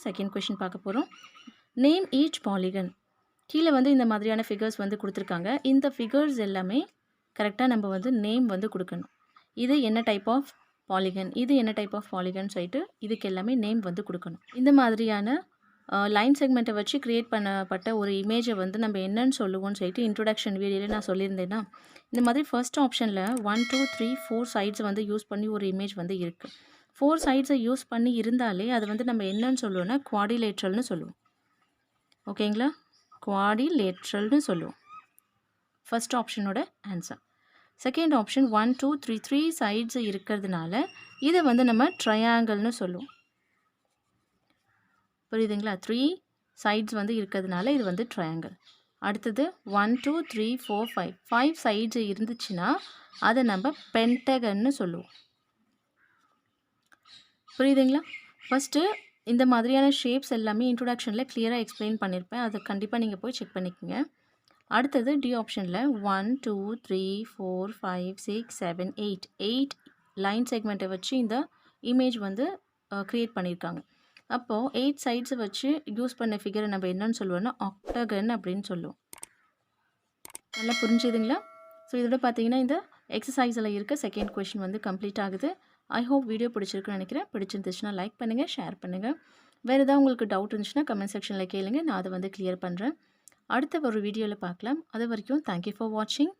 Second question பார்க்க போகிறோம். Name each polygon. கீழே வந்து இந்த மாதிரியான ஃபிகர்ஸ் வந்து கொடுத்துருக்காங்க. இந்த ஃபிகர்ஸ் எல்லாமே கரெக்டாக நம்ம வந்து நேம் வந்து கொடுக்கணும். இது என்ன டைப் ஆஃப் பாலிகன், இது என்ன டைப் ஆஃப் பாலிகன் சொல்லிட்டு இதுக்கு எல்லாமே நேம் வந்து கொடுக்கணும். இந்த மாதிரியான லைன் செக்மெண்ட்டை வச்சு க்ரியேட் பண்ணப்பட்ட ஒரு இமேஜை வந்து நம்ம என்னன்னு சொல்லுவோம்னு சொல்லிட்டு இன்ட்ரொடக்ஷன் வீடியோவில் நான் சொல்லியிருந்தேன்னா, இந்த மாதிரி ஃபர்ஸ்ட் ஆப்ஷனில் 1 2 3 4 சைட்ஸ் வந்து யூஸ் பண்ணி ஒரு இமேஜ் வந்து இருக்குது. 4 சைட்ஸை யூஸ் பண்ணி இருந்தாலே அது வந்து நம்ம என்னன்னு சொல்லுவோம்னா குவாடிலேட்ரல்னு சொல்லுவோம். ஓகேங்களா, குவாடிலேட்ரல்னு சொல்லுவோம். ஃபர்ஸ்ட் ஆப்ஷனோட ஆன்சர். செகண்ட் ஆப்ஷன் 1 2 3 3 சைட்ஸ் இருக்கிறதுனால இதை வந்து நம்ம ட்ரையாங்கிள்னு சொல்லுவோம். புரியுதுங்களா? 3 சைட்ஸ் வந்து இருக்கிறதுனால இது வந்து ட்ரையாங்கிள். அடுத்தது 1 2 3 4 5 5 சைட்ஸ் இருந்துச்சுன்னா அதை நம்ம பென்டகன்னு சொல்லுவோம். புரியுதுங்களா? ஃபஸ்ட்டு இந்த மாதிரியான ஷேப்ஸ் எல்லாமே இன்ட்ரொடக்ஷனில் கிளியராக எக்ஸ்பிளைன் பண்ணியிருப்பேன். அதை கண்டிப்பாக நீங்கள் போய் செக் பண்ணிக்கோங்க. அடுத்தது டி ஆப்ஷனில் 1 2 3 4 5 6 7 8 லைன் செக்மெண்ட்டை வச்சு இந்த இமேஜ் வந்து க்ரியேட் பண்ணியிருக்காங்க. அப்போது 8 சைட்ஸை வச்சு யூஸ் பண்ண ஃபிகரை நம்ம என்னன்னு சொல்லுவோம்னா ஆக்டகன் அப்படின்னு சொல்லுவோம். நல்லா புரிஞ்சுதுங்களா? ஸோ இதோட பார்த்தீங்கன்னா இந்த எக்ஸசைஸில் இருக்க செகண்ட் கொஷின் வந்து கம்ப்ளீட் ஆகுது. ஐ ஹோப் வீடியோ பிடிச்சிருக்குன்னு நினைக்கிறேன். பிடிச்சிருந்துச்சுன்னா லைக் பண்ணுங்கள், ஷேர் பண்ணுங்கள். வேறு ஏதாவது உங்களுக்கு டவுட் இருந்துச்சுன்னா கமெண்ட் செக்ஷனில் கேளுங்க, நான் அதை வந்து கிளியர் பண்ணுறேன். அடுத்த ஒரு வீடியோவில் பார்க்கலாம். அது வரைக்கும் தேங்க்யூ ஃபார் வாட்சிங்.